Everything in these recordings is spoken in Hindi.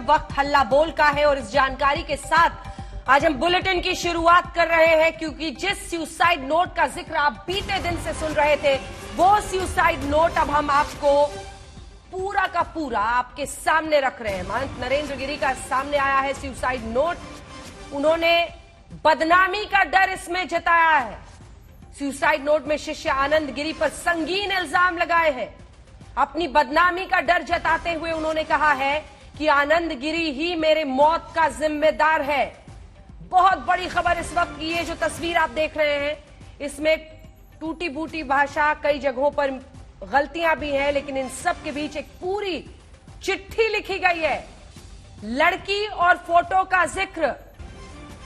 वक्त हल्ला बोल का है और इस जानकारी के साथ आज हम बुलेटिन की शुरुआत कर रहे हैं, क्योंकि जिस सुसाइड नोट का जिक्र आप बीते दिन से सुन रहे थे, वो सुसाइड नोट अब हम आपको पूरा का पूरा आपके सामने रख रहे हैं। महंत नरेंद्र गिरी का सामने आया है सुसाइड नोट। उन्होंने बदनामी का डर इसमें जताया है। सुसाइड नोट में शिष्य आनंद गिरी पर संगीन इल्जाम लगाए हैं। अपनी बदनामी का डर जताते हुए उन्होंने कहा है कि आनंद गिरी ही मेरे मौत का जिम्मेदार है। बहुत बड़ी खबर इस वक्त की, ये जो तस्वीर आप देख रहे हैं, इसमें टूटी बूटी भाषा, कई जगहों पर गलतियां भी हैं, लेकिन इन सब के बीच एक पूरी चिट्ठी लिखी गई है। लड़की और फोटो का जिक्र,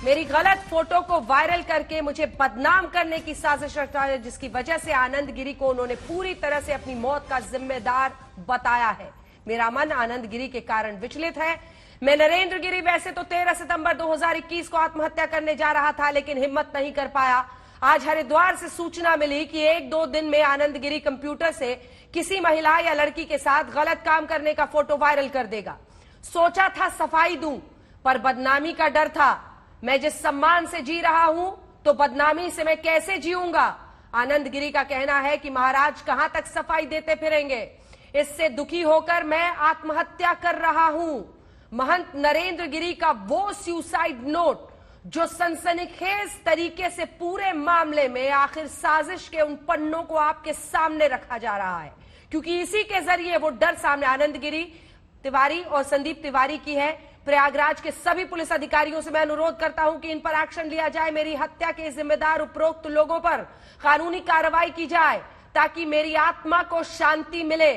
मेरी गलत फोटो को वायरल करके मुझे बदनाम करने की साजिश रखता है, जिसकी वजह से आनंद गिरी को उन्होंने पूरी तरह से अपनी मौत का जिम्मेदार बताया है। मेरा मन आनंद गिरी के कारण विचलित है। मैं नरेंद्र गिरी वैसे तो 13 सितंबर 2021 को आत्महत्या करने जा रहा था, लेकिन हिम्मत नहीं कर पाया। आज हरिद्वार से सूचना मिली कि 1-2 दिन में आनंद गिरी कंप्यूटर से किसी महिला या लड़की के साथ गलत काम करने का फोटो वायरल कर देगा। सोचा था सफाई दूं, पर बदनामी का डर था। मैं जिस सम्मान से जी रहा हूं, तो बदनामी से मैं कैसे जीऊंगा। आनंद गिरी का कहना है कि महाराज कहां तक सफाई देते फिरेंगे। इससे दुखी होकर मैं आत्महत्या कर रहा हूं। महंत नरेंद्र गिरी का वो सुसाइड नोट जो सनसनीखेज तरीके से पूरे मामले में आखिर साजिश के उन पन्नों को आपके सामने रखा जा रहा है, क्योंकि इसी के जरिए वो डर सामने आनंद गिरी तिवारी और संदीप तिवारी की है। प्रयागराज के सभी पुलिस अधिकारियों से मैं अनुरोध करता हूं कि इन पर एक्शन लिया जाए। मेरी हत्या के जिम्मेदार उपरोक्त लोगों पर कानूनी कार्रवाई की जाए, ताकि मेरी आत्मा को शांति मिले।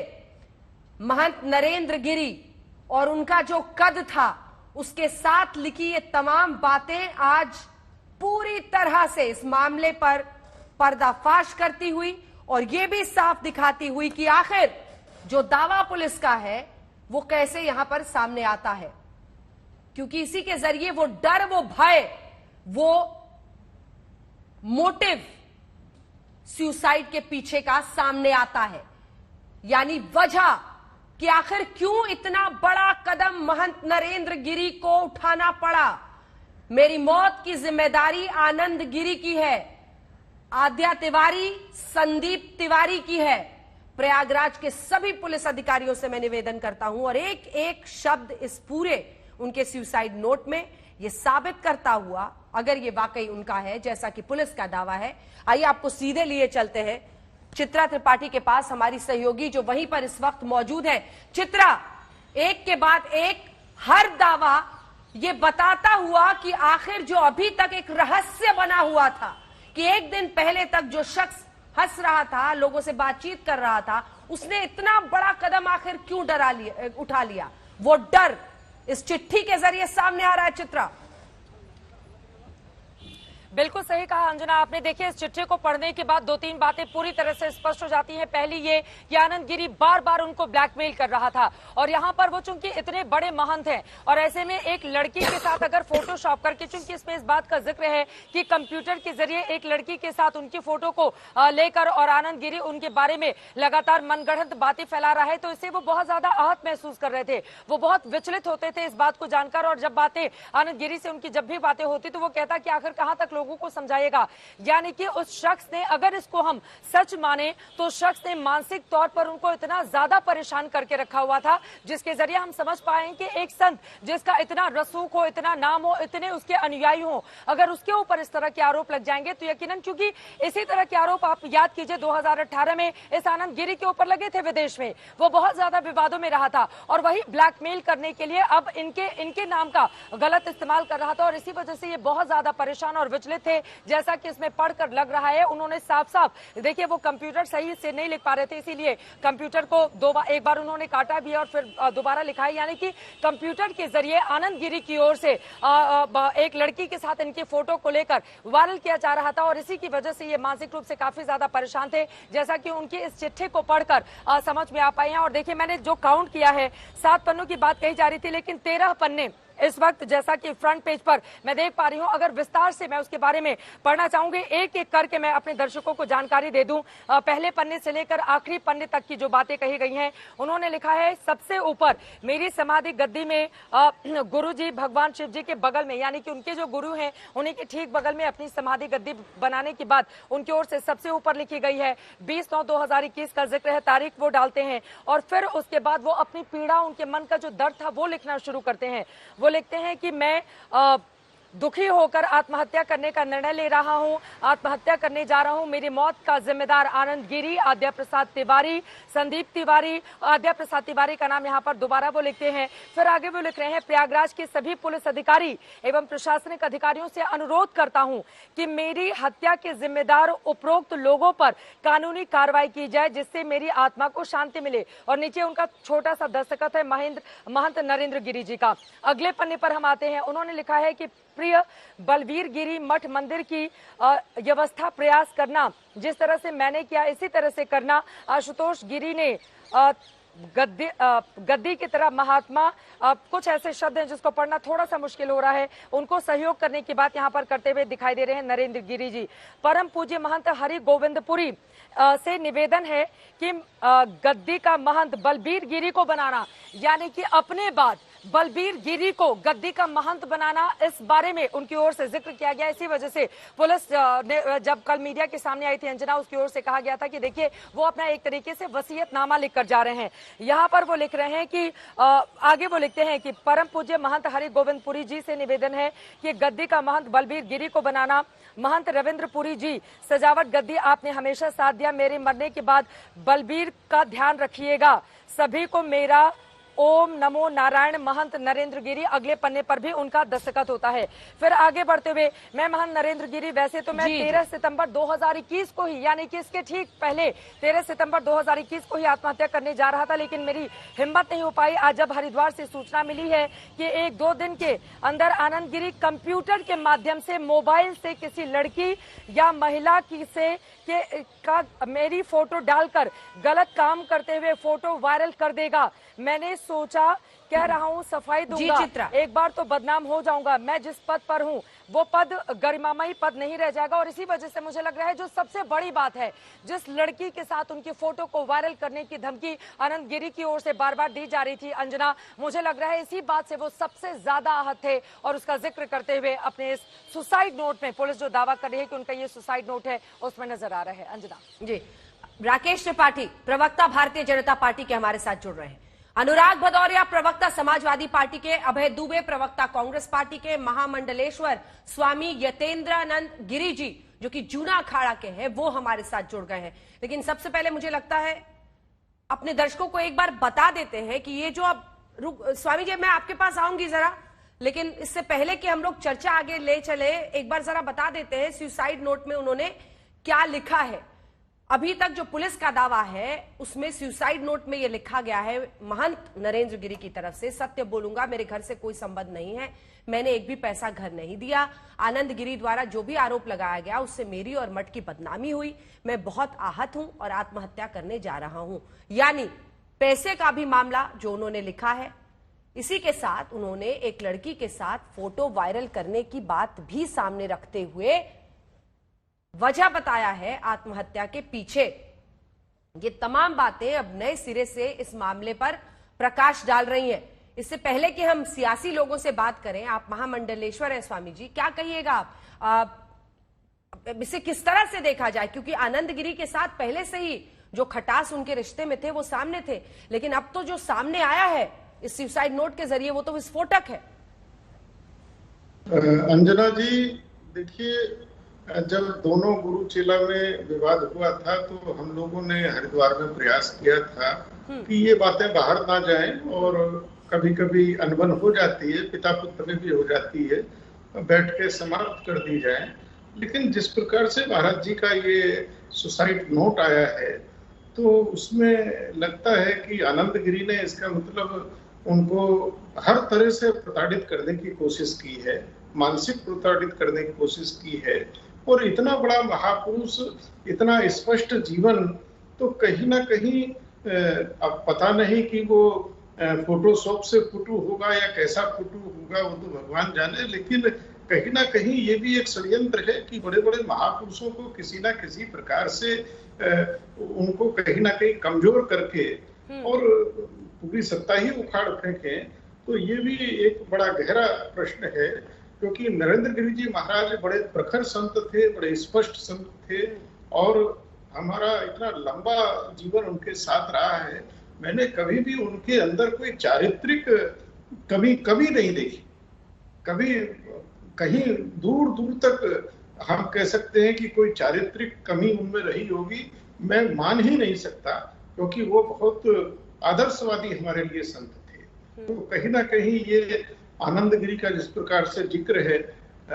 महंत नरेंद्र गिरी और उनका जो कद था, उसके साथ लिखी ये तमाम बातें आज पूरी तरह से इस मामले पर पर्दाफाश करती हुई और ये भी साफ दिखाती हुई कि आखिर जो दावा पुलिस का है वो कैसे यहां पर सामने आता है, क्योंकि इसी के जरिए वो डर, वो भय, वो मोटिव सुसाइड के पीछे का सामने आता है। यानी वजह कि आखिर क्यों इतना बड़ा कदम महंत नरेंद्र गिरी को उठाना पड़ा। मेरी मौत की जिम्मेदारी आनंद गिरी की है, आद्या तिवारी, संदीप तिवारी की है। प्रयागराज के सभी पुलिस अधिकारियों से मैं निवेदन करता हूं, और एक एक शब्द इस पूरे उनके सुसाइड नोट में ये साबित करता हुआ, अगर ये वाकई उनका है जैसा कि पुलिस का दावा है। आइए आपको सीधे लिए चलते हैं चित्रा त्रिपाठी के पास, हमारी सहयोगी जो वहीं पर इस वक्त मौजूद है। चित्रा, एक के बाद एक हर दावा ये बताता हुआ कि आखिर जो अभी तक एक रहस्य बना हुआ था कि एक दिन पहले तक जो शख्स हंस रहा था, लोगों से बातचीत कर रहा था, उसने इतना बड़ा कदम आखिर क्यों उठा लिया। वो डर इस चिट्ठी के जरिए सामने आ रहा है। चित्रा, बिल्कुल सही कहा अंजना आपने। देखिए, इस चिट्ठी को पढ़ने के बाद 2-3 बातें पूरी तरह से स्पष्ट हो जाती हैं। पहली ये कि आनंद गिरी बार बार उनको ब्लैकमेल कर रहा था, और यहाँ पर वो चूंकि इतने बड़े महंत हैं और ऐसे में एक लड़की के साथ अगर फोटोशॉप करके, चूंकि इसमें इस बात का जिक्र है कि कंप्यूटर के जरिए एक लड़की के साथ उनकी फोटो को लेकर और आनंद गिरी उनके बारे में लगातार मनगढ़ंत बातें फैला रहा है, तो इससे वो बहुत ज्यादा आहत महसूस कर रहे थे। वो बहुत विचलित होते थे इस बात को जानकर, और जब बातें आनंद गिरी से उनकी जब भी बातें होती तो वो कहता कि आखिर कहां तक लोगों को समझाएगा। यानी कि उस शख्स ने, अगर इसको हम सच माने, तो शख्स ने मानसिक तौर पर उनको इतना ज्यादा परेशान करके रखा हुआ था, जिसके जरिए हम समझ पाए कि एक संत जिसका इतना रसूख हो, इतना नाम हो, इतने उसके अनुयायी हो, अगर उसके ऊपर इस तरह के आरोप लग जाएंगे तो यकीनन, क्योंकि इसी तरह के आरोप आप याद कीजिए 2018 में इस आनंद गिरी के ऊपर लगे थे विदेश में, वो बहुत ज्यादा विवादों में रहा था, और वही ब्लैकमेल करने के लिए अब इनके नाम का गलत इस्तेमाल कर रहा था, और इसी वजह से ये बहुत ज्यादा परेशान और विचलित थे, जैसा कि इसमें पढ़कर लग रहा है। उन्होंने साफ साफ, देखिए, वो कंप्यूटर सही से नहीं लिख पा रहे थे, इसीलिए कंप्यूटर को एक बार उन्होंने काटा भी और फिर दोबारा लिखा है। यानी कि कंप्यूटर के जरिए आनंद गिरी की ओर से एक लड़की के साथ इनकी फोटो को लेकर वायरल किया जा रहा था, और इसी की वजह से ये मानसिक रूप से काफी ज्यादा परेशान थे, जैसा कि उनकी इस चिट्ठी को पढ़कर समझ में आ पाए हैं। और देखिए, मैंने जो काउंट किया है, 7 पन्नों की बात कही जा रही थी, लेकिन 13 पन्ने इस वक्त जैसा कि फ्रंट पेज पर मैं देख पा रही हूं, अगर विस्तार से मैं उसके बारे में पढ़ना चाहूंगी, एक एक करके मैं अपने दर्शकों को जानकारी दे दूं। पहले पन्ने से लेकर आखिरी पन्ने तक की जो बातें कही गई हैं, उन्होंने लिखा है सबसे ऊपर मेरी समाधि गद्दी में गुरु जी भगवान शिव जी के बगल में, यानी कि उनके जो गुरु हैं उन्हीं के ठीक बगल में अपनी समाधि गद्दी बनाने की बात उनकी ओर से सबसे ऊपर लिखी गई है। 20/9/2021 का जिक्र है, तारीख वो डालते हैं और फिर उसके बाद वो अपनी पीड़ा, उनके मन का जो दर्द था वो लिखना शुरू करते हैं। वो लिखते हैं कि मैं दुखी होकर आत्महत्या करने का निर्णय ले रहा हूं, आत्महत्या करने जा रहा हूं। मेरी मौत का जिम्मेदार आनंद गिरी, आद्या प्रसाद तिवारी, संदीप तिवारी, आद्या प्रसाद तिवारी का नाम यहां पर दोबारा वो लिखते हैं। फिर आगे वो लिख रहे हैं, प्रयागराज के सभी पुलिस अधिकारी एवं प्रशासनिक अधिकारियों से अनुरोध करता हूं कि मेरी हत्या के जिम्मेदार उपरोक्त लोगों पर कानूनी कार्रवाई की जाए, जिससे मेरी आत्मा को शांति मिले। और नीचे उनका छोटा सा दस्तखत है महंत नरेंद्र गिरी जी का। अगले पन्ने पर हम आते हैं, उन्होंने लिखा है कि प्रिय बलवीर गिरी, मठ मंदिर की व्यवस्था प्रयास करना, जिस तरह से मैंने किया इसी तरह से करना। आशुतोष गिरी ने गद्दी की तरह महात्मा, कुछ ऐसे शब्द हैं जिसको पढ़ना थोड़ा सा मुश्किल हो रहा है, उनको सहयोग करने की बात यहाँ पर करते हुए दिखाई दे रहे हैं नरेंद्र गिरी जी। परम पूज्य महंत हरि गोविंदपुरी से निवेदन है कि गद्दी का महंत बलबीर गिरी को बनाना, यानी कि अपने बाद बलबीर गिरी को गद्दी का महंत बनाना, इस बारे में उनकी ओर से जिक्र किया गया। इसी वजह से पुलिस ने जब कल मीडिया के सामने आई थी अंजना, उसकी ओर से कहा गया था कि देखिए वो अपना एक तरीके से वसीयतनामा लिखकर जा रहे हैं। यहाँ पर वो लिख रहे हैं कि आगे वो लिखते हैं कि परम पूज्य महंत हरि गोविंदपुरी जी से निवेदन है कि गद्दी का महंत बलबीर गिरी को बनाना। महंत रविंद्रपुरी जी, सजावट गद्दी आपने हमेशा साथ दिया, मेरे मरने के बाद बलबीर का ध्यान रखिएगा। सभी को मेरा ओम नमो नारायण। महंत नरेंद्र गिरी, अगले पन्ने पर भी उनका दस्तखत होता है। फिर आगे बढ़ते हुए, मैं महंत नरेंद्र गिरी, वैसे तो मैं 13 सितंबर 2021 को ही, यानी कि इसके ठीक पहले 13 सितंबर 2021 को ही आत्महत्या करने जा रहा था, लेकिन मेरी हिम्मत नहीं हो पाई। आज जब हरिद्वार से सूचना मिली है कि 1-2 दिन के अंदर आनंद गिरी कंप्यूटर के माध्यम से मोबाइल से किसी लड़की या महिला की से का मेरी फोटो डालकर गलत काम करते हुए फोटो वायरल कर देगा, मैंने सोचा, कह रहा हूँ सफाई दूंगा, एक बार तो बदनाम हो जाऊंगा। मैं जिस पद पर हूँ वो पद गरिमामयी पद नहीं रह जाएगा। और इसी वजह से मुझे लग रहा है जो सबसे बड़ी बात है, जिस लड़की के साथ उनकी फोटो को वायरल करने की धमकी आनंद गिरी की ओर से बार बार दी जा रही थी अंजना, मुझे लग रहा है इसी बात से वो सबसे ज्यादा आहत थे। और उसका जिक्र करते हुए अपने इस सुसाइड नोट में, पुलिस जो दावा कर रही है कि उनका ये सुसाइड नोट है, उसमें नजर आ रहा है। अंजना जी, राकेश त्रिपाठी प्रवक्ता भारतीय जनता पार्टी के हमारे साथ जुड़ रहे हैं, अनुराग भदौरिया प्रवक्ता समाजवादी पार्टी के, अभय दुबे प्रवक्ता कांग्रेस पार्टी के, महामंडलेश्वर स्वामी यतेंद्रानंद गिरी जी जो कि जूना अखाड़ा के हैं, वो हमारे साथ जुड़ गए हैं। लेकिन सबसे पहले मुझे लगता है अपने दर्शकों को एक बार बता देते हैं कि ये जो अब स्वामी जी, मैं आपके पास आऊंगी जरा, लेकिन इससे पहले कि हम लोग चर्चा आगे ले चले, एक बार जरा बता देते हैं सुसाइड नोट में उन्होंने क्या लिखा है। अभी तक जो पुलिस का दावा है उसमें सुसाइड नोट में यह लिखा गया है महंत नरेंद्र गिरी की तरफ से, सत्य बोलूंगा, मेरे घर से कोई संबंध नहीं है, मैंने एक भी पैसा घर नहीं दिया, आनंद गिरी द्वारा जो भी आरोप लगाया गया उससे मेरी और मठ की बदनामी हुई, मैं बहुत आहत हूं और आत्महत्या करने जा रहा हूं। यानी पैसे का भी मामला जो उन्होंने लिखा है, इसी के साथ उन्होंने एक लड़की के साथ फोटो वायरल करने की बात भी सामने रखते हुए वजह बताया है आत्महत्या के पीछे। ये तमाम बातें अब नए सिरे से इस मामले पर प्रकाश डाल रही हैं। इससे पहले कि हम सियासी लोगों से बात करें, आप महामंडलेश्वर हैं स्वामी जी, क्या कहिएगा आप इसे किस तरह से देखा जाए? क्योंकि आनंद गिरी के साथ पहले से ही जो खटास उनके रिश्ते में थे वो सामने थे, लेकिन अब तो जो सामने आया है इस सुसाइड नोट के जरिए वो तो विस्फोटक है। अंजना जी, देखिए, जब दोनों गुरु चेला में विवाद हुआ था तो हम लोगों ने हरिद्वार में प्रयास किया था कि ये बातें बाहर ना जाएं, और कभी कभी अनबन हो जाती है, पिता पुत्र में भी हो जाती है, बैठ के समाप्त कर दी जाए। लेकिन जिस प्रकार से महाराज जी का ये सुसाइड नोट आया है तो उसमें लगता है कि आनंद गिरी ने इसका मतलब उनको हर तरह से प्रताड़ित करने की कोशिश की है, मानसिक प्रताड़ित करने की कोशिश की है। और इतना बड़ा महापुरुष, इतना स्पष्ट जीवन, तो कहीं ना कहीं अब पता नहीं कि वो फोटोशॉप से फोटो होगा या कैसा फोटो होगा। होगा वो तो भगवान जाने, लेकिन कहीं ना कहीं ये भी एक षड्यंत्र है कि बड़े बड़े महापुरुषों को किसी ना किसी प्रकार से उनको कहीं ना कहीं कमजोर करके और पूरी सत्ता ही उखाड़ फेंके। तो ये भी एक बड़ा गहरा प्रश्न है, क्योंकि नरेंद्र गिरि जी महाराज बड़े प्रखर संत थे, बड़े स्पष्ट संत थे, और हमारा इतना लंबा जीवन उनके साथ रहा है, मैंने कभी भी उनके अंदर कोई चारित्रिक कमी नहीं देखी। कभी कहीं दूर दूर तक हम कह सकते हैं कि कोई चारित्रिक कमी उनमें रही होगी, मैं मान ही नहीं सकता, क्योंकि वो बहुत आदर्शवादी हमारे लिए संत थे। तो कहीं ना कहीं ये आनंद गिरी का जिस प्रकार से जिक्र है,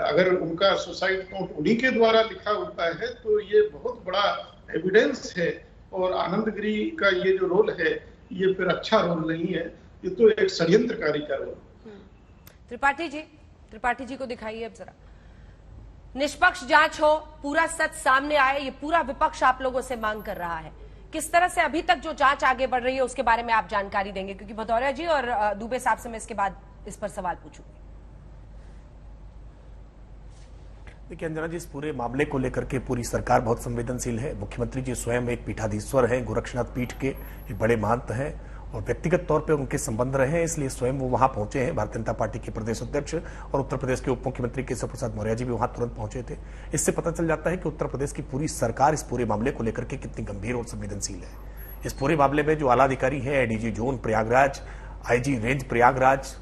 अगर उनका सुसाइड नोट उन्हीं के द्वारा लिखा होता है तो ये बहुत बड़ा एविडेंस है, और आनंद गिरी का ये जो रोल है ये फिर अच्छा रोल नहीं है, ये तो एक षड्यंत्रकारी का रोल। त्रिपाठी जी को दिखाइए अब जरा। निष्पक्ष जांच हो, पूरा सच सामने आए, ये पूरा विपक्ष आप लोगों से मांग कर रहा है। किस तरह से अभी तक जो जांच आगे बढ़ रही है उसके बारे में आप जानकारी देंगे, क्योंकि भदौरिया जी और दुबे साहब से मैं इसके बाद इस पर सवाल पूछूंगी। देखिए अंजना जी, इस पूरे मामले को लेकर के पूरी सरकार बहुत संवेदनशील है। मुख्यमंत्री जी स्वयं एक पीठाधीश्वर हैं, गोरक्षनाथ पीठ के एक बड़े महंत हैं, और व्यक्तिगत तौर पे उनके संबंध रहे हैं, इसलिए स्वयं वो वहां पहुंचे हैं। भारतीय जनता पार्टी के प्रदेश अध्यक्ष और उत्तर प्रदेश के उप मुख्यमंत्री केशव प्रसाद मौर्य जी भी वहां तुरंत पहुंचे थे। इससे पता चल जाता है कि उत्तर प्रदेश की पूरी सरकार इस पूरे मामले को लेकर के कितनी गंभीर और संवेदनशील है। इस पूरे मामले में जो आला अधिकारी है, ADG zone Prayagraj, IG range Prayagraj,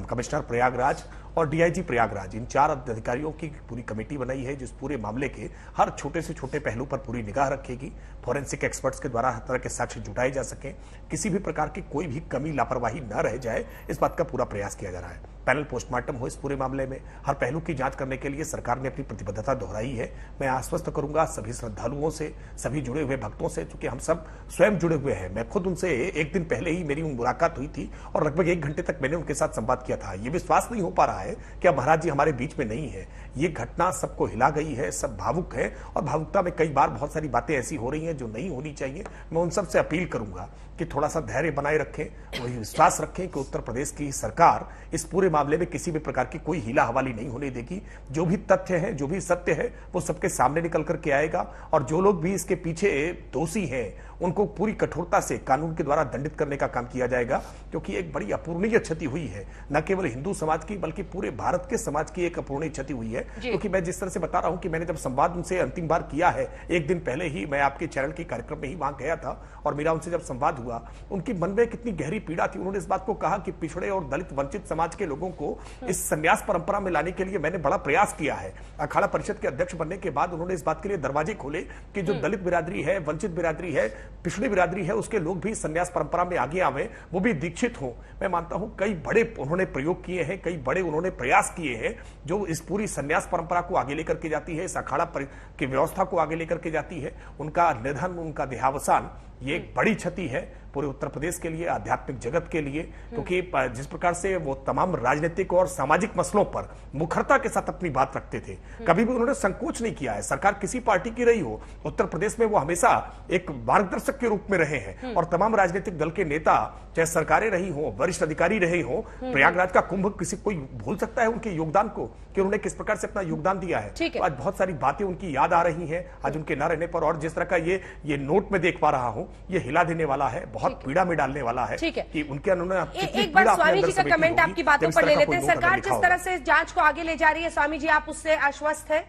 commissioner Prayagraj और डीआईजी प्रयागराज, इन 4 अधिकारियों की पूरी कमेटी बनाई है, जिस पूरे मामले के हर छोटे से छोटे पहलू पर पूरी निगाह रखेगी। फॉरेंसिक एक्सपर्ट्स के द्वारा हर तरह के साक्ष्य जुटाए जा सकें, किसी भी प्रकार की कोई भी कमी लापरवाही न रह जाए, इस बात का पूरा प्रयास किया जा रहा है। पैनल पोस्टमार्टम हो इस पूरे मामले में, हर पहलू की जांच करने के लिए सरकार ने अपनी प्रतिबद्धता दोहराई है। मैं आश्वस्त करूंगा सभी श्रद्धालुओं से, सभी जुड़े हुए भक्तों से, क्योंकि हम सब स्वयं जुड़े हुए हैं। मैं खुद उनसे एक दिन पहले ही मेरी मुलाकात हुई थी और लगभग 1 घंटे तक मैंने उनके साथ संवाद किया था। ये विश्वास नहीं हो पा रहा है कि अब महाराज जी हमारे बीच में नहीं है। ये घटना सबको हिला गई है, सब भावुक है, और भावुकता में कई बार बहुत सारी बातें ऐसी हो रही हैं जो नहीं होनी चाहिए। मैं उन सब से अपील करूंगा कि थोड़ा सा धैर्य बनाए रखें, वही विश्वास रखें कि उत्तर प्रदेश की सरकार इस पूरे मामले में किसी भी प्रकार की कोई हीला हवाली नहीं होने देगी। जो भी तथ्य है, जो भी सत्य है, वो सबके सामने निकल करके आएगा, और जो लोग भी इसके पीछे दोषी हैं उनको पूरी कठोरता से कानून के द्वारा दंडित करने का काम किया जाएगा, क्योंकि एक बड़ी अपूरणीय क्षति हुई है, न केवल हिंदू समाज की बल्कि पूरे भारत के समाज की एक अपूरणीय क्षति हुई है। क्योंकि मैं जिस तरह से बता रहा हूं कि मैंने जब संवाद उनसे अंतिम बार किया है, 1 दिन पहले ही मैं आपके चैनल के कार्यक्रम में ही वहां गया था, और मेरा उनसे जब संवाद हुआ, उनकी मन में कितनी गहरी पीड़ा थी। उन्होंने इस बात को कहा कि पिछड़े और दलित वंचित समाज के लोगों को इस संन्यास परंपरा में लाने के लिए मैंने बड़ा प्रयास किया है। अखाड़ा परिषद के अध्यक्ष बनने के बाद उन्होंने इस बात के लिए दरवाजे खोले कि जो दलित बिरादरी है, वंचित बिरादरी है, पिछड़ी बिरादरी है, उसके लोग भी संन्यास परंपरा में आगे आवे, वो भी दीक्षित हो। मैं मानता हूं कई बड़े उन्होंने प्रयोग किए हैं, कई बड़े उन्होंने प्रयास किए हैं, जो इस पूरी संन्यास परंपरा को आगे लेकर के जाती है, इस अखाड़ा की व्यवस्था को आगे लेकर के जाती है। उनका निधन, उनका देहावसान, ये एक बड़ी क्षति है पूरे उत्तर प्रदेश के लिए, आध्यात्मिक जगत के लिए, क्योंकि जिस प्रकार से वो तमाम राजनीतिक और सामाजिक मसलों पर मुखरता के साथ अपनी बात रखते थे, कभी भी उन्होंने संकोच नहीं किया है। सरकार किसी पार्टी की रही हो, उत्तर प्रदेश में वो हमेशा एक मार्गदर्शक के रूप में रहे हैं, और तमाम राजनीतिक दल के नेता, चाहे सरकारें रही हो, वरिष्ठ अधिकारी रहे हो, प्रयागराज का कुंभ किसी कोई भूल सकता है उनके योगदान को, कि उन्होंने किस प्रकार से अपना योगदान दिया है। तो आज बहुत सारी बातें उनकी याद आ रही हैं आज उनके न रहने पर, और जिस तरह का ये नोट में देख पा रहा हूं, ये हिला देने वाला है, बहुत पीड़ा में डालने वाला है कि उनके उन्होंने एक बार स्वामी जी का कमेंट आपकी बातों पर ले लेते हैं। सरकार जिस तरह से जांच को आगे ले जा रही है, स्वामी जी आप उससे आश्वस्त है?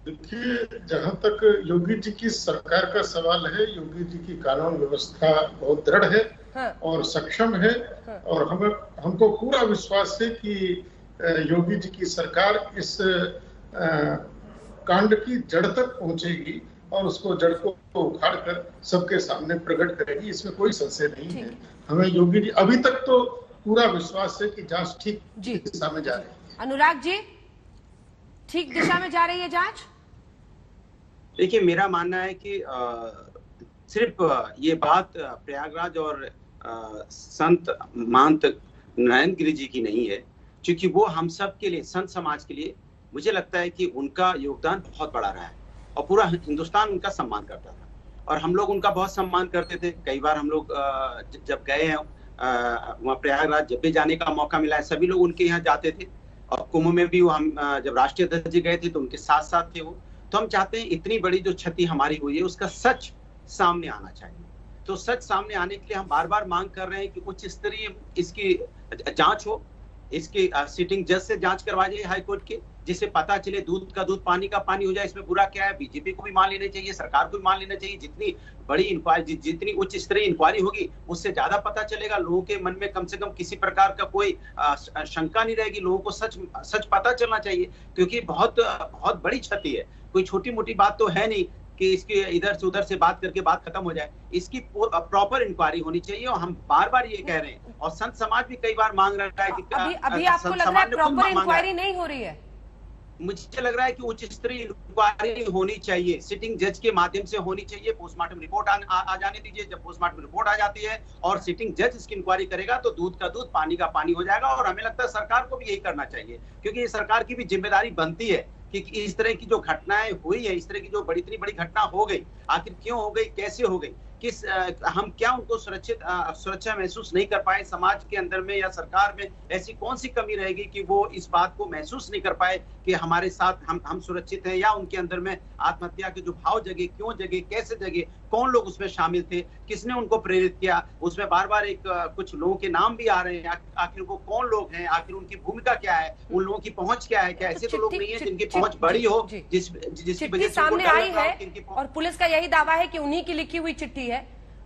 देखिए, जहां तक योगी जी की सरकार का सवाल है, योगी जी की कानून व्यवस्था बहुत दृढ़ है और सक्षम है, और हमको पूरा विश्वास है कि योगी जी की सरकार इस कांड की जड़ तक पहुंचेगी और उसको जड़ को उखाड़ कर सबके सामने प्रकट करेगी, इसमें कोई संशय नहीं है। हमें योगी जी, अभी तक तो पूरा विश्वास है कि जांच ठीक दिशा में जा रही है। अनुराग जी, ठीक दिशा में जा रही है जांच? देखिए, मेरा मानना है कि सिर्फ ये बात प्रयागराज और संत महंत नरेंद्र गिरि जी की नहीं है, क्योंकि वो हम सब के लिए, संत समाज के लिए, मुझे लगता है कि उनका योगदान बहुत बड़ा रहा है, और पूरा हिंदुस्तान उनका सम्मान करता था, और हम लोग उनका बहुत सम्मान करते थे। कई बार हम लोग जब गए हैं वहाँ प्रयागराज जब भी जाने का मौका मिला है सभी लोग उनके यहाँ जाते थे, और कुंभ में भी हम जब राष्ट्रीय अध्यक्ष जी गए थे तो उनके साथ साथ थे वो। तो हम चाहते हैं इतनी बड़ी जो क्षति हमारी हुई है उसका सच सामने आना चाहिए। तो सच सामने आने के लिए हम बार बार मांग कर रहे हैं कि उच्च स्तरीय इसकी जांच हो, इसकी सिटिंग जज से जांच करवा जाए हाईकोर्ट के, जिससे पता चले दूध का दूध पानी का पानी हो जाए। इसमें बुरा क्या है? बीजेपी को भी मान लेना चाहिए, सरकार को भी मान लेना चाहिए। जितनी बड़ी इंक्वायरी, जितनी उच्च स्तरीय इंक्वायरी होगी उससे ज्यादा पता चलेगा, लोगों के मन में कम से कम किसी प्रकार का कोई शंका नहीं रहेगी, लोगों को सच पता चलना चाहिए, क्योंकि बहुत बहुत बड़ी क्षति है। कोई छोटी मोटी बात तो है नहीं कि इसके इधर से उधर से बात करके बात खत्म हो जाए। इसकी प्रॉपर इंक्वायरी होनी चाहिए, और हम बार बार ये कह रहे हैं, और संत समाज भी कई बार मांग रहा है कि अभी आपको लग रहा है प्रॉपर इंक्वायरी नहीं हो रही है? मुझे लग रहा है कि उच्च स्तरीय इंक्वायरी होनी चाहिए, सिटिंग जज के माध्यम से होनी चाहिए। पोस्टमार्टम रिपोर्ट आ जाने दीजिए, जब पोस्टमार्टम रिपोर्ट आ जाती है और सिटिंग जज इसकी इंक्वायरी करेगा तो दूध का दूध पानी का पानी हो जाएगा। और हमें लगता है सरकार को भी यही करना चाहिए, क्योंकि ये सरकार की भी जिम्मेदारी बनती है कि इस तरह की जो घटनाएं हुई है, इस तरह की जो इतनी बड़ी घटना हो गई, आखिर क्यों हो गई, कैसे हो गई, किस हम क्या उनको सुरक्षा महसूस नहीं कर पाए समाज के अंदर में, या सरकार में ऐसी कौन सी कमी रहेगी कि वो इस बात को महसूस नहीं कर पाए कि हमारे साथ हम सुरक्षित हैं, या उनके अंदर में आत्महत्या के जो भाव जगे, क्यों जगे, कैसे जगे, कौन लोग उसमें शामिल थे, किसने उनको प्रेरित किया। उसमें बार बार कुछ लोगों के नाम भी आ रहे हैं, आखिर वो कौन लोग हैं, आखिर उनकी भूमिका क्या है, उन लोगों की पहुंच क्या है, क्या ऐसे तो लोग नहीं है जिनकी पहुंच बड़ी हो, जिसकी वजह से सामने आई है, और पुलिस का यही दावा है कि उन्हीं की लिखी हुई चिट्ठी है।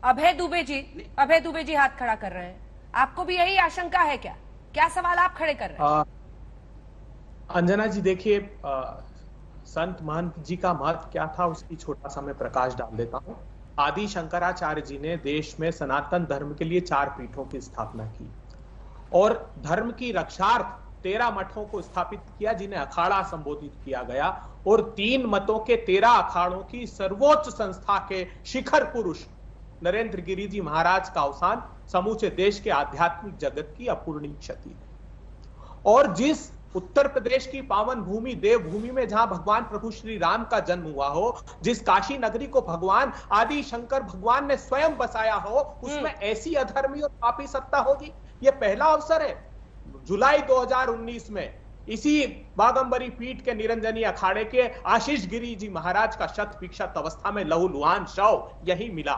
अभय दुबे जी हाथ खड़ा कर रहे हैं, आपको भी यही आशंका है क्या? क्या सवाल आप खड़े कर रहे हैं? अंजना जी देखिए, संत महंत जी का महत्व क्या था उसकी छोटा सा मैं प्रकाश डाल देता हूं। आदि शंकराचार्य जी ने देश में सनातन धर्म के लिए 4 पीठों की स्थापना की, और धर्म की रक्षार्थ 13 मठों को स्थापित किया जिन्हें अखाड़ा संबोधित किया गया, और 3 मतों के 13 अखाड़ों की सर्वोच्च संस्था के शिखर पुरुष नरेंद्र गिरी जी महाराज का अवसान समूचे देश के आध्यात्मिक जगत की अपूर्णीय क्षति है। और जिस उत्तर प्रदेश की पावन भूमि देवभूमि में जहां भगवान प्रभु श्री राम का जन्म हुआ हो, जिस काशी नगरी को भगवान आदि शंकर भगवान ने स्वयं बसाया हो, उसमें ऐसी अधर्मी और पापी सत्ता होगी? यह पहला अवसर है। जुलाई 2019 में इसी बागंबरी पीठ के निरंजनी अखाड़े के आशीष गिरी जी महाराज का शत विक्षत अवस्था में लहूलुहान शव यही मिला।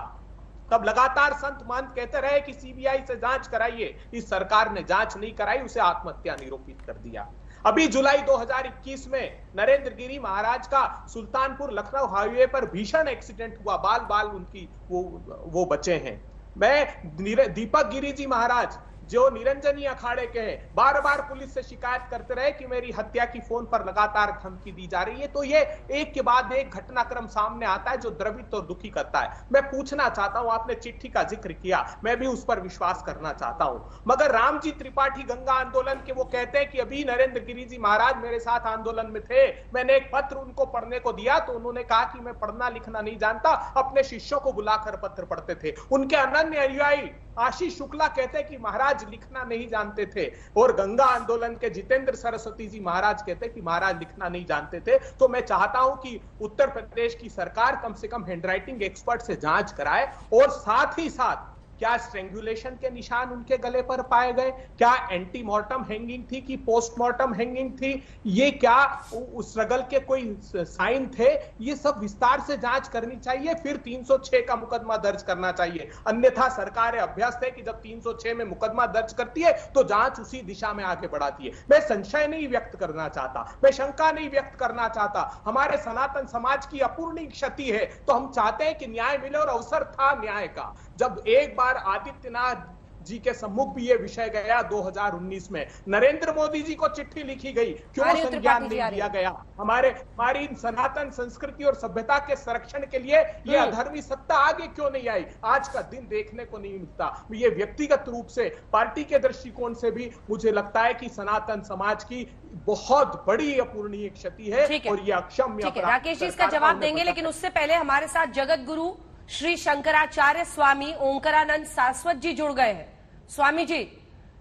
तब लगातार संत महंत कहते रहे कि सीबीआई से जांच कराइए, इस सरकार ने जांच नहीं कराई, उसे आत्महत्या निरूपित कर दिया। अभी जुलाई 2021 में नरेंद्र गिरी महाराज का सुल्तानपुर लखनऊ हाईवे पर भीषण एक्सीडेंट हुआ, बाल उनकी वो बचे हैं। मैं दीपक गिरी जी महाराज जो निरंजनी अखाड़े के हैं, बार बार पुलिस से शिकायत करते रहे कि मेरी हत्या की फोन पर लगातार धमकी दी जा रही है। तो ये एक के बाद एक घटनाक्रम सामने आता है जो द्रवित और दुखी करता है। मैं पूछना चाहता हूं, आपने चिट्ठी का जिक्र किया, मैं भी उस पर विश्वास करना चाहता हूं, मगर रामजी त्रिपाठी गंगा आंदोलन के वो कहते हैं कि अभी नरेंद्र गिरी जी महाराज मेरे साथ आंदोलन में थे, मैंने एक पत्र उनको पढ़ने को दिया तो उन्होंने कहा कि मैं पढ़ना लिखना नहीं जानता, अपने शिष्यों को बुलाकर पत्र पढ़ते थे। उनके अनन्य अनुयायी आशीष शुक्ला कहते हैं कि महाराज लिखना नहीं जानते थे, और गंगा आंदोलन के जितेंद्र सरस्वती जी महाराज कहते हैं कि महाराज लिखना नहीं जानते थे। तो मैं चाहता हूं कि उत्तर प्रदेश की सरकार कम से कम हैंडराइटिंग एक्सपर्ट से जांच कराए, और साथ ही साथ क्या स्ट्रेंगुलेशन के निशान उनके गले पर पाए गए, क्या एंटीमॉर्टम हैंगिंग थी कि पोस्टमॉर्टम हैंगिंग थी, ये क्या उस स्ट्रगल के कोई साइन थे, ये सब विस्तार से जांच करनी चाहिए। फिर 306 का मुकदमा दर्ज करना चाहिए, अन्यथा सरकारें अभ्यस्त है कि जब 306 में मुकदमा दर्ज करती है तो जांच उसी दिशा में आगे बढ़ाती है। मैं संशय नहीं व्यक्त करना चाहता, मैं शंका नहीं व्यक्त करना चाहता, हमारे सनातन समाज की अपूर्णीय क्षति है, तो हम चाहते हैं कि न्याय मिले, और अवसर था न्याय का। जब एक बार आदित्यनाथ जी के सम्मुख भी ये विषय गया 2019 में, नरेंद्र मोदी जी को चिट्ठी लिखी गई, क्यों संज्ञान नहीं लिया गया? हमारी सनातन संस्कृति और सभ्यता के संरक्षण के लिए ये अधर्मी सत्ता आगे क्यों नहीं आई? आज का दिन देखने को नहीं मिलता। ये व्यक्तिगत रूप से पार्टी के दृष्टिकोण से भी मुझे लगता है कि सनातन समाज की बहुत बड़ी अपूर्णीय क्षति है, और ये अक्षम्य। राकेश जी इसका जवाब देंगे, लेकिन उससे पहले हमारे साथ जगत गुरु श्री शंकराचार्य स्वामी ओंकारानंद सारस्वत जी जुड़ गए हैं। स्वामी जी,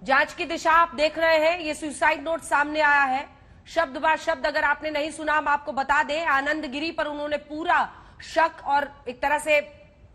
जांच की दिशा आप देख रहे हैं, ये सुसाइड नोट सामने आया है, शब्द बार शब्द अगर आपने नहीं सुना हम आपको बता दें, आनंद गिरी पर उन्होंने पूरा शक और एक तरह से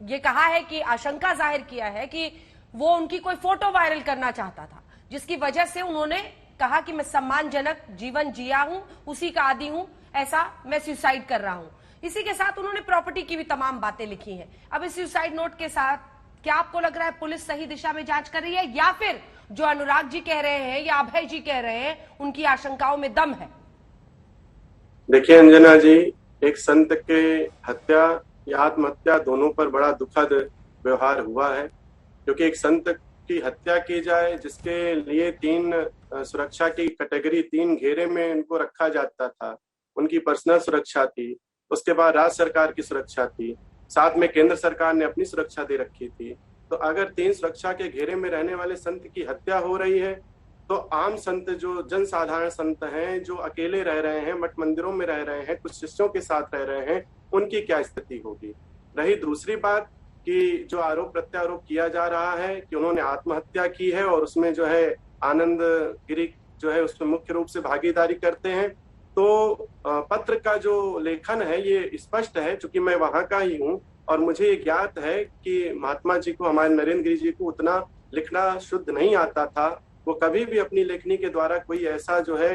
ये कहा है कि आशंका जाहिर किया है कि वो उनकी कोई फोटो वायरल करना चाहता था, जिसकी वजह से उन्होंने कहा कि मैं सम्मानजनक जीवन जिया हूं, उसी का आदी हूं, ऐसा मैं सुसाइड कर रहा हूं। इसी के साथ उन्होंने प्रॉपर्टी की भी तमाम बातें लिखी हैं। अब इस सुसाइड नोट के साथ क्या आपको लग रहा है पुलिस सही दिशा में जांच कर रही है, या फिर जो अनुराग जी कह रहे हैं या अभय जी कह रहे हैं उनकी आशंकाओं में दम है? देखिए अंजना जी, एक संत के हत्या या आत्महत्या दोनों पर बड़ा दुखद व्यवहार हुआ है, क्योंकि एक संत की हत्या की जाए जिसके लिए 3 सुरक्षा की कैटेगरी 3 घेरे में उनको रखा जाता था, उनकी पर्सनल सुरक्षा थी, उसके बाद राज्य सरकार की सुरक्षा थी, साथ में केंद्र सरकार ने अपनी सुरक्षा दे रखी थी। तो अगर 3 सुरक्षा के घेरे में रहने वाले संत की हत्या हो रही है, तो आम संत जो जनसाधारण संत हैं, जो अकेले रह रहे हैं, मठ मंदिरों में रह रहे हैं, कुछ शिष्यों के साथ रह रहे हैं, उनकी क्या स्थिति होगी। रही दूसरी बात कि जो आरोप प्रत्यारोप किया जा रहा है कि उन्होंने आत्महत्या की है और उसमें जो है आनंद गिरी जो है उसमें मुख्य रूप से भागीदारी करते हैं, तो पत्र का जो लेखन है ये स्पष्ट है, चूंकि मैं वहां का ही हूँ और मुझे ये ज्ञात है कि महात्मा जी को, हमारे नरेंद्र गिरी जी को उतना लिखना शुद्ध नहीं आता था। वो कभी भी अपनी लेखनी के द्वारा कोई ऐसा जो है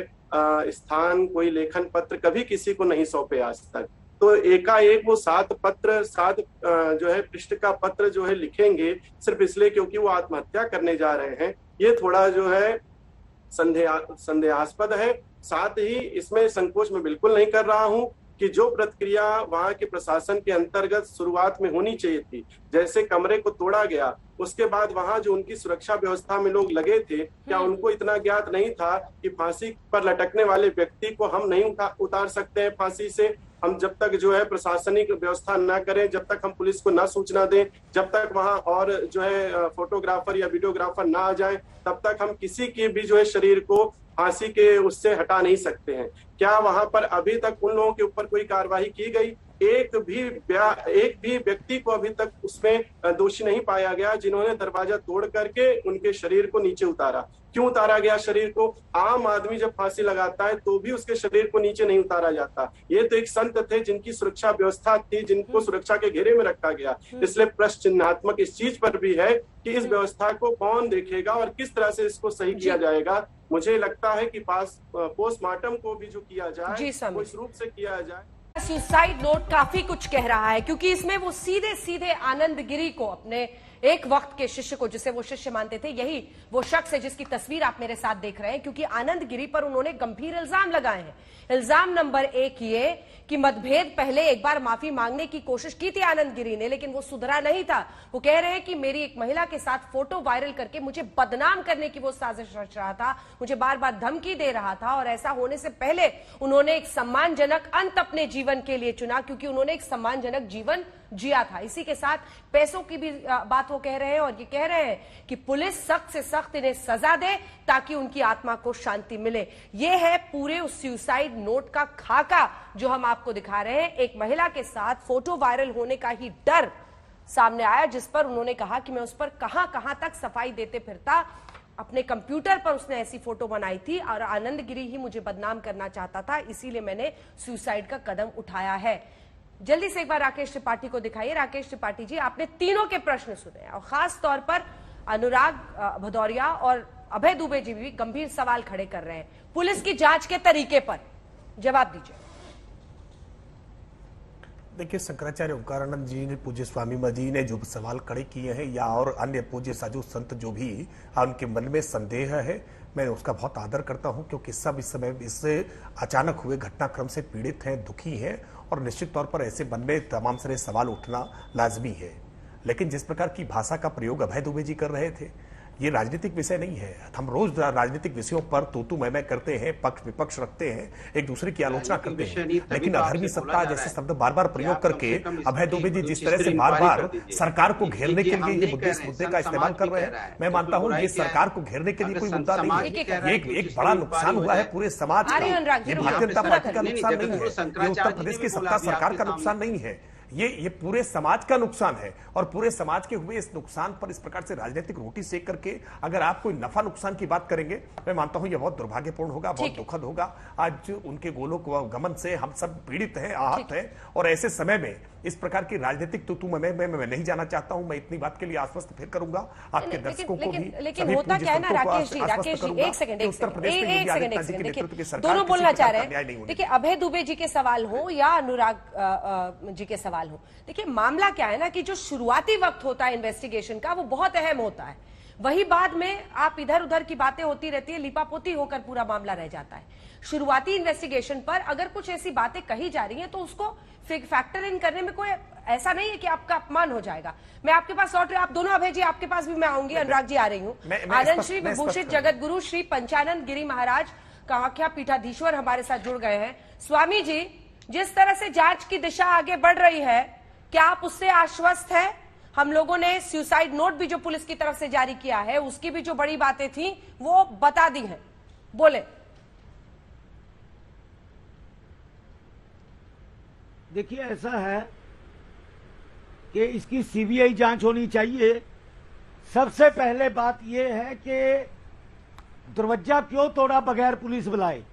स्थान, कोई लेखन पत्र कभी किसी को नहीं सौंपे आज तक। तो एकाएक वो 7 पत्र 7 जो है पृष्ठ का पत्र जो है लिखेंगे सिर्फ इसलिए क्योंकि वो आत्महत्या करने जा रहे हैं, ये थोड़ा जो है संदेहास्पद है। साथ ही इसमें संकोच मैं बिल्कुल नहीं कर रहा हूं कि जो प्रक्रिया वहां के प्रशासन के अंतर्गत शुरुआत में होनी चाहिए थी, जैसे कमरे को तोड़ा गया, उसके बाद वहां जो उनकी सुरक्षा व्यवस्था में लोग लगे थे, क्या उनको इतना ज्ञात नहीं था कि फांसी पर लटकने वाले व्यक्ति को हम नहीं उतार सकते हैं फांसी से? हम जब तक जो है प्रशासनिक व्यवस्था न करें, जब तक हम पुलिस को न सूचना दें, जब तक वहां और जो है फोटोग्राफर या वीडियोग्राफर ना आ जाए, तब तक हम किसी के भी जो है शरीर को फांसी के उससे हटा नहीं सकते हैं। क्या वहां पर अभी तक उन लोगों के ऊपर कोई कार्रवाई की गई? एक भी व्यक्ति को अभी तक उसमें दोषी नहीं पाया गया जिन्होंने दरवाजा तोड़ करके उनके शरीर को नीचे उतारा। क्यों उतारा गया शरीर को? आम आदमी जब फांसी लगाता है तो भी उसके शरीर को नीचे नहीं उतारा जाता। ये तो एक संत थे जिनकी सुरक्षा व्यवस्था थी, जिनको सुरक्षा के घेरे में रखा गया। इसलिए प्रश्न चिन्हात्मक इस चीज पर भी है कि इस व्यवस्था को कौन देखेगा और किस तरह से इसको सही किया जाएगा। मुझे लगता है कि पोस्टमार्टम को भी जो किया जाए वो इस रूप से किया जाए। सुसाइड नोट काफी कुछ कह रहा है, क्योंकि इसमें वो सीधे सीधे आनंद गिरी को, अपने एक वक्त के शिष्य को, जिसे वो शिष्य मानते थे, यही वो शख्स है जिसकी तस्वीर आप मेरे साथ देख रहे हैं, क्योंकि आनंद गिरी पर उन्होंने गंभीर इल्जाम लगाए हैं। इल्जाम नंबर 1 ये कि मतभेद पहले एक बार माफी मांगने की कोशिश की थी आनंद गिरी ने, लेकिन वो सुधरा नहीं था। वो कह रहे हैं कि मेरी एक महिला के साथ फोटो वायरल करके मुझे बदनाम करने की वो साजिश रच रहा था, मुझे बार बार धमकी दे रहा था, और ऐसा होने से पहले उन्होंने एक सम्मानजनक अंत अपने जीवन के लिए चुना, क्योंकि उन्होंने एक सम्मानजनक जीवन जिया था। इसी के साथ पैसों की भी बात वो कह रहे हैं, और ये कह रहे हैं कि पुलिस सख्त से सख्त इन्हें सजा दे ताकि उनकी आत्मा को शांति मिले। ये है पूरे उस सुसाइड नोट का खाका जो हम आपको दिखा रहे हैं। एक महिला के साथ फोटो वायरल होने का ही डर सामने आया, जिस पर उन्होंने कहा कि मैं उस पर कहां तक सफाई देते फिरता। अपने कंप्यूटर पर उसने ऐसी फोटो बनाई थी और आनंद गिरी ही मुझे बदनाम करना चाहता था, इसीलिए मैंने सुसाइड का कदम उठाया है। जल्दी से एक बार राकेश त्रिपाठी को दिखाइए। राकेश त्रिपाठी जी, आपने तीनों के प्रश्न सुने और खास तौर पर अनुराग भदौरिया और अभय दुबे जी भी गंभीर सवाल खड़े कर रहे हैं पुलिस की जांच के तरीके पर। जवाब दीजिए। देखिए, शंकराचार्य ओंकारानंद जी ने, पूज्य स्वामी जी ने जो सवाल खड़े किए हैं, या और अन्य पूज्य साधु संत जो भी उनके मन में संदेह है, मैं उसका बहुत आदर करता हूं, क्योंकि सब इस समय इससे अचानक हुए घटनाक्रम से पीड़ित हैं, दुखी हैं, और निश्चित तौर पर ऐसे मन में तमाम सारे सवाल उठना लाजमी है। लेकिन जिस प्रकार की भाषा का प्रयोग अभय दुबे जी कर रहे थे, ये राजनीतिक विषय नहीं है। हम रोज राजनीतिक विषयों पर तू मैं करते हैं, पक्ष विपक्ष रखते हैं, एक दूसरे की आलोचना करते हैं, लेकिन अधर्मी सत्ता जैसे शब्द बार बार प्रयोग करके अभय दुबे जी जिस तरह से बार बार सरकार को घेरने के लिए ये इस मुद्दे का इस्तेमाल कर रहे हैं, मैं मानता हूँ ये सरकार को घेरने के लिए कोई मुद्दा नहीं है। एक बड़ा नुकसान हुआ है पूरे समाज का। ये भारतीय जनता पार्टी का नुकसान नहीं है, ये उत्तर प्रदेश की सत्ता सरकार का नुकसान नहीं है। ये पूरे समाज का नुकसान है, और पूरे समाज के हुए इस नुकसान पर इस प्रकार से राजनीतिक रोटी सेक करके अगर आप कोई नफा नुकसान की बात करेंगे, मैं मानता हूं यह बहुत दुर्भाग्यपूर्ण होगा, बहुत दुखद होगा। आज उनके गोलोक गमन से हम सब पीड़ित हैं, आहत हैं, और ऐसे समय में इस प्रकार की राजनीतिक तुतु में मैं नहीं जाना चाहता हूं। मैं इतनी बात के लिए आश्वस्त फिर करूंगा आपके दर्शकों को भी। लेकिन होता क्या है ना राकेश जी, एक सेकंड, दोनों बोलना चाह रहे हैं। देखिए, अभय दुबे जी के सवाल हो या अनुराग जी के सवाल हो, देखिए मामला क्या है ना कि जो शुरुआती वक्त होता है इन्वेस्टिगेशन का वो बहुत अहम होता है। वही बाद में आप इधर उधर की बातें होती रहती है, लिपापोती होकर पूरा मामला रह जाता है। शुरुआती इन्वेस्टिगेशन पर अगर कुछ ऐसी बातें कही जा रही हैं तो उसको फैक्टर इन करने में कोई ऐसा नहीं है कि आपका अपमान हो जाएगा। मैं आपके पास आप दोनों, अभय जी आपके पास भी मैं आऊंगी, अनुराग जी आ रही हूँ। आनंद श्री विभूषित जगत गुरु श्री पंचानंद गिरी महाराज कामाख्या पीठाधीश्वर हमारे साथ जुड़ गए हैं। स्वामी जी, जिस तरह से जांच की दिशा आगे बढ़ रही है, क्या आप उससे आश्वस्त हैं? हम लोगों ने सुसाइड नोट भी जो पुलिस की तरफ से जारी किया है, उसकी भी जो बड़ी बातें थी वो बता दी हैं, बोले। देखिए, ऐसा है कि इसकी सीबीआई जांच होनी चाहिए। सबसे पहले बात यह है कि दरवाजा क्यों तोड़ा बगैर पुलिस बुलाए,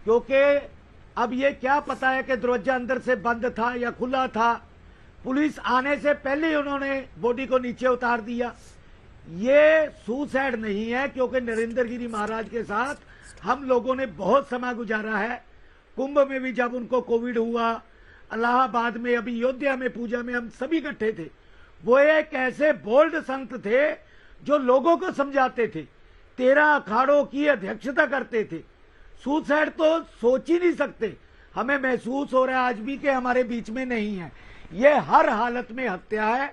क्योंकि अब ये क्या पता है कि दरवाजा अंदर से बंद था या खुला था। पुलिस आने से पहले ही उन्होंने बॉडी को नीचे उतार दिया। ये सुसाइड नहीं है, क्योंकि नरेंद्र गिरी महाराज के साथ हम लोगों ने बहुत समय गुजारा है। कुंभ में भी जब उनको कोविड हुआ, इलाहाबाद में, अभी अयोध्या में पूजा में हम सभी इकट्ठे थे। वो एक ऐसे बोल्ड संत थे जो लोगों को समझाते थे, 13 अखाड़ों की अध्यक्षता करते थे। सुसाइड तो सोच ही नहीं सकते। हमें महसूस हो रहा है आज भी कि हमारे बीच में नहीं है। ये हर हालत में हत्या है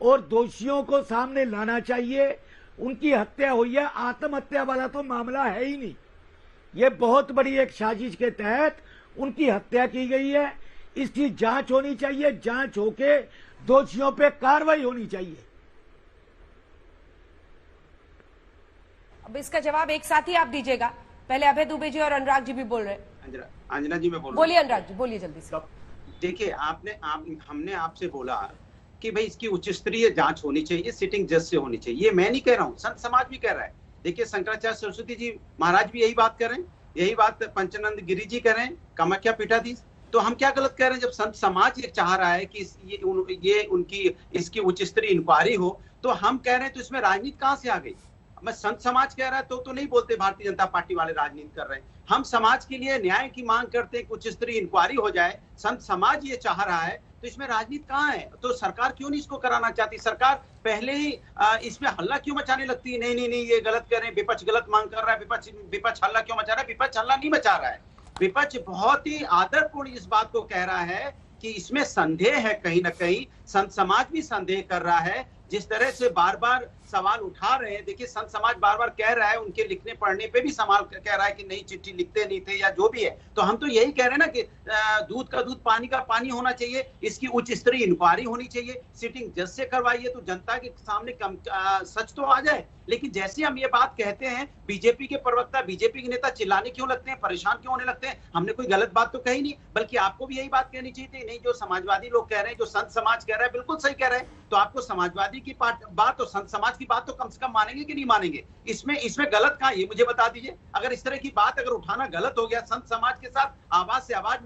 और दोषियों को सामने लाना चाहिए। उनकी हत्या हुई है, आत्महत्या वाला तो मामला है ही नहीं। ये बहुत बड़ी एक साजिश के तहत उनकी हत्या की गई है। इसकी जांच होनी चाहिए, जांच होके दोषियों पे कार्रवाई होनी चाहिए। अब इसका जवाब एक साथ ही आप दीजिएगा। पहले अभय दुबे जी और अनुराग जी भी बोल रहे हैं। अंजना जी, मैं बोलिए अनुराग जी, बोलिए जल्दी से। देखिए, हमने आपसे बोला कि भाई इसकी उच्च स्तरीय जांच होनी चाहिए, सिटिंग जज से होनी चाहिए। ये मैं नहीं कह रहा हूँ, संत समाज भी कह रहा है। देखिए, शंकराचार्य सरस्वती जी महाराज भी यही बात कर रहे हैं, यही बात पंचानंद गिरी जी कर रहे हैं, कामाख्या पीठाधीश। तो हम क्या गलत कह रहे हैं? जब संत समाज ये चाह रहा है कि ये उनकी इसकी उच्च स्तरीय इंक्वायरी हो, तो हम कह रहे हैं तो इसमें राजनीति कहां से आ गई? मैं संत समाज कह रहा है तो नहीं बोलते भारतीय जनता पार्टी वाले राजनीति कर रहे हैं। हम समाज के लिए न्याय की मांग करते हैं, उच्च स्तरीय इंक्वायरी हो जाए। संत समाज ये चाह रहा है तो इसमें राजनीति कहाँ है? तो सरकार क्यों नहीं इसको कराना चाहती? सरकार पहले ही इसमें हल्ला क्यों मचाने लगती है? नहीं, ये गलत कर रहे हैं, विपक्ष गलत मांग कर रहा है, विपक्ष हल्ला क्यों मचा रहा है? विपक्ष हल्ला नहीं मचा रहा है। विपक्ष बहुत ही आदरपूर्ण इस बात को कह रहा है कि इसमें संदेह है, कहीं ना कहीं संत समाज भी संदेह कर रहा है। जिस तरह से बार बार सवाल उठा रहे हैं, देखिए संत समाज बार बार कह रहा है, उनके लिखने पढ़ने पे भी सवाल कह रहा है कि नहीं चिट्ठी लिखते नहीं थे या जो भी है। तो हम तो यही कह रहे हैं ना कि दूध का दूध पानी का पानी होना चाहिए। इसकी उच्च स्तरीय इंक्वायरी होनी चाहिए, सिटिंग जज से करवाइए तो जनता के सामने सच तो आ जाए। लेकिन जैसे हम ये बात कहते हैं, बीजेपी के प्रवक्ता, बीजेपी के नेता चिल्लाने क्यों लगते हैं, परेशान क्यों होने लगते हैं? हमने कोई गलत बात तो कही नहीं, बल्कि आपको भी यही बात कहनी चाहिए थी। नहीं, जो समाजवादी लोग कह रहे हैं, जो संत समाज कह रहा है, बिल्कुल सही कह रहे हैं। तो आपको समाजवादी की बात और संत समाज की बात तो कम से कम मानेंगे कि नहीं मानेंगे? इसमें गलत कहां, ये मुझे बता दीजिए। अगर इस तरह की बात अगर उठाना गलत हो गया, संत समाज के साथ आवाज से आवाज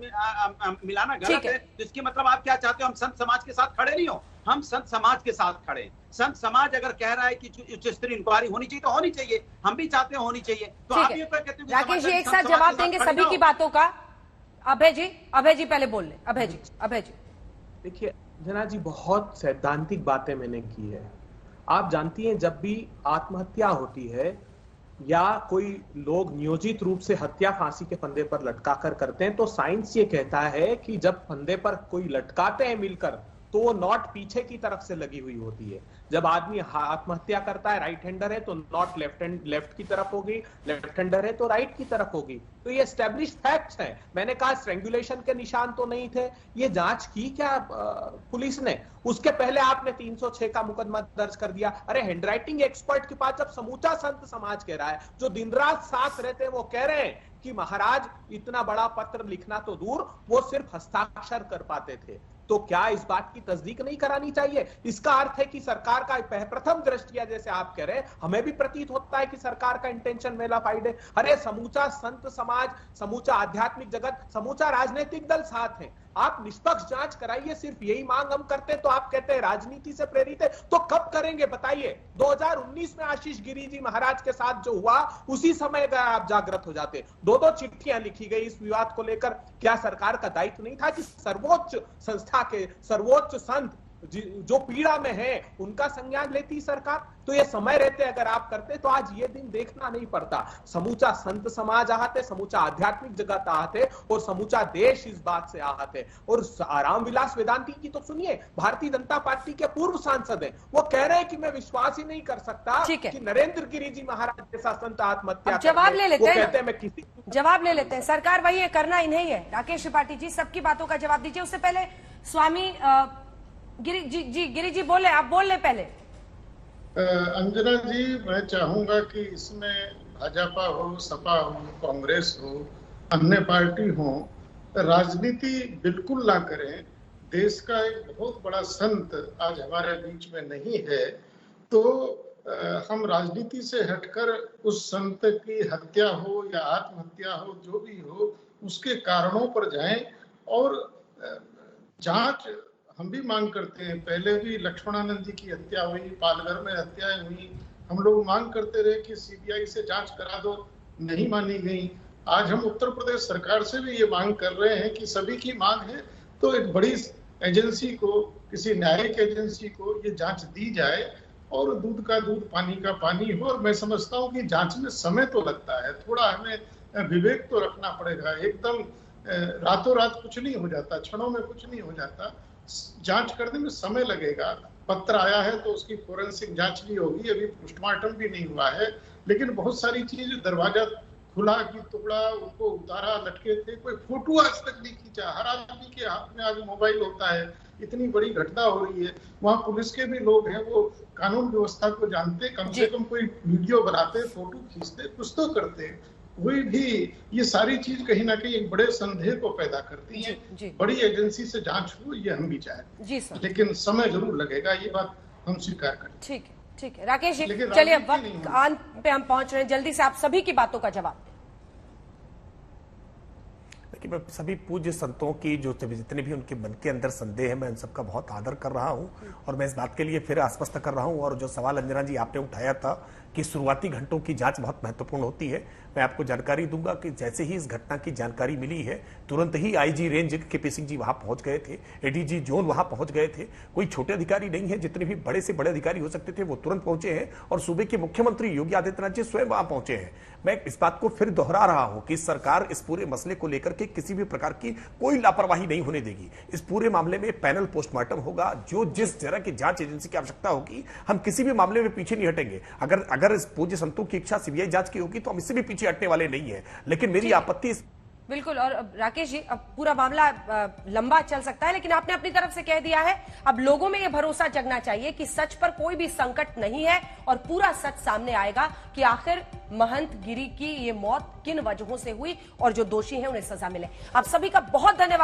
मिलाना गलत है, तो इसके मतलब आप क्या चाहते हो? हम संत समाज के साथ खड़े नहीं हो, हम संत समाज के साथ खड़े हैं। संत समाज अगर कह रहा है कि उच्च स्तरीय इंक्वायरी होनी चाहिए तो होनी चाहिए, हम भी चाहते हैं होनी चाहिए। तो आप ये कहते हैं राकेश जी एक साथ जवाब देंगे सभी की बातों का। अभय जी पहले बोल ले। अभय जी देखिए जना जी, बहुत सैद्धांतिक बातें मैंने की है। आप जानती हैं, जब भी आत्महत्या होती है या कोई लोग नियोजित रूप से हत्या फांसी के फंदे पर लटकाकर करते हैं, तो साइंस ये कहता है कि जब फंदे पर कोई लटकाते हैं मिलकर, तो वो नॉट पीछे की तरफ से लगी हुई होती है। जब आदमी आत्महत्या करता है, राइट हैंडर है तो नॉट लेफ्ट की तरफ होगी, लेफ्ट हैंडर है तो राइट की तरफ होगी। तो ये एस्टेब्लिश्ड फैक्ट्स हैं। मैंने कहा स्ट्रेंगुलेशन के निशान तो नहीं थे। ये जांच की क्या पुलिस ने? उसके पहले आपने 306 का मुकदमा दर्ज कर दिया। अरे हैंडराइटिंग एक्सपर्ट के पास जब समूचा संत समाज कह रहा है, जो दिन रात साथ रहते हैं, वो कह रहे हैं कि महाराज इतना बड़ा पत्र लिखना तो दूर, वो सिर्फ हस्ताक्षर कर पाते थे। तो क्या इस बात की तस्दीक नहीं करानी चाहिए? इसका अर्थ है कि सरकार का प्रथम दृष्टिया, जैसे आप कह रहे हैं, हमें भी प्रतीत होता है कि सरकार का इंटेंशन मेलाफाइड है। अरे समूचा संत समाज, समूचा आध्यात्मिक जगत, समूचा राजनीतिक दल साथ है। आप निष्पक्ष जांच कराइए, सिर्फ यही मांग हम करते हैं तो आप कहते हैं राजनीति से प्रेरित है। तो कब करेंगे बताइए? 2019 में आशीष गिरी जी महाराज के साथ जो हुआ, उसी समय अगर आप जागृत हो जाते। 2 चिट्ठियां लिखी गई इस विवाद को लेकर। क्या सरकार का दायित्व नहीं था कि सर्वोच्च संस्था के सर्वोच्च संत जो पीड़ा में है उनका संज्ञान लेती सरकार? तो ये समय रहते अगर आप करते तो आज ये दिन देखना नहीं पड़ता। समूचा संत समाज आहत है, समूचा आध्यात्मिक जगत आहत है और समूचा देश इस बात से आहत है। और रामविलास वेदांती की तो सुनिए, भारतीय जनता पार्टी के पूर्व सांसद हैं, वो कह रहे हैं कि मैं विश्वास ही नहीं कर सकता कि नरेंद्र गिरी जी महाराज जैसा संत आत्महत्या। जवाब ले लेते हैं, कहते हैं मैं किसी जवाब ले लेते हैं। सरकार वही है, करना ही नहीं है। राकेश त्रिपाठी जी, सबकी बातों का जवाब दीजिए। उससे पहले स्वामी गिरी जी बोले, आप बोल ले पहले। अंजना जी, मैं चाहूंगा कि इसमें भाजपा हो, सपा हो, कांग्रेस हो, अन्य पार्टी हो, राजनीति बिल्कुल ना करें। देश का एक बहुत बड़ा संत आज हमारे बीच में नहीं है, तो हम राजनीति से हटकर उस संत की हत्या हो या आत्महत्या हो, जो भी हो, उसके कारणों पर जाएं और जांच हम भी मांग करते हैं। पहले भी लक्ष्मणानंद जी की हत्या हुई, पालघर में हत्याएं हुई, हम लोग मांग करते रहे कि सीबीआई से जांच करा दो, नहीं मानी गई। आज हम उत्तर प्रदेश सरकार से भी ये मांग कर रहे हैं कि सभी की मांग है तो एक बड़ी एजेंसी को, किसी न्यायिक एजेंसी को ये जांच दी जाए और दूध का दूध, पानी का पानी हो। और मैं समझता हूँ कि जांच में समय तो लगता है, थोड़ा हमें विवेक तो रखना पड़ेगा। एकदम रातों रात कुछ नहीं हो जाता, क्षणों में कुछ नहीं हो जाता, जांच करने में समय लगेगा। पत्र आया है तो उसकी फोरेंसिक जांच भी होगी, अभी पोस्टमार्टम भी नहीं हुआ है, लेकिन बहुत सारी चीज, दरवाजा खुला कि टुकड़ा, उसको उतारा, लटके थे, कोई फोटो आज तक नहीं खींचा। हर आदमी के हाथ में आज मोबाइल होता है, इतनी बड़ी घटना हो रही है, वहाँ पुलिस के भी लोग हैं, वो कानून व्यवस्था को जानते, कम से कम कोई वीडियो बनाते, फोटो खींचते, कुछ तो करते। कोई भी ये सारी चीज कहीं ना कहीं एक बड़े संदेह को पैदा करती है। बड़ी एजेंसी से जांच हो, ये हम भी चाहते, लेकिन समय जरूर लगेगा, ये बात हम स्वीकार करें। ठीक है, ठीक है राकेश जी, चलिए वक्त अंत पे हम पहुंच रहे हैं, जल्दी से आप सभी की बातों का जवाब। देखिए, मैं सभी पूज्य संतों की जो जितने भी उनके मन के अंदर संदेह है, मैं उन सबका बहुत आदर कर रहा हूं और मैं इस बात के लिए फिर आश्वस्त कर रहा हूं। और जो सवाल अंजना जी आपने उठाया था कि शुरुआती घंटों की जांच बहुत महत्वपूर्ण होती है, मैं आपको जानकारी दूंगा कि जैसे ही इस घटना की जानकारी मिली है, तुरंत ही IG range KP Singh ji वहां पहुंच गए थे, एडीजी जोन वहां पहुंच गए थे। कोई छोटे अधिकारी नहीं है, जितने भी बड़े से बड़े अधिकारी हो सकते थे वो तुरंत पहुंचे हैं और सूबे के मुख्यमंत्री योगी आदित्यनाथ जी स्वयं वहां पहुंचे हैं। मैं इस बात को फिर दोहरा रहा हूं कि सरकार इस पूरे मसले को लेकर के किसी भी प्रकार की कोई लापरवाही नहीं होने देगी। इस पूरे मामले में पैनल पोस्टमार्टम होगा, जो जिस तरह की जांच एजेंसी की आवश्यकता होगी, हम किसी भी मामले में पीछे नहीं हटेंगे। अगर इस पूज्य संतों की इच्छा सीबीआई जांच की होगी तो हम इससे भी पीछे हटने वाले नहीं है, लेकिन मेरी आपत्ति बिल्कुल। और राकेश जी, अब पूरा मामला लंबा चल सकता है, लेकिन आपने अपनी तरफ से कह दिया है। अब लोगों में यह भरोसा जगना चाहिए कि सच पर कोई भी संकट नहीं है और पूरा सच सामने आएगा कि आखिर महंत गिरी की ये मौत किन वजहों से हुई और जो दोषी हैं उन्हें सजा मिले। आप सभी का बहुत धन्यवाद।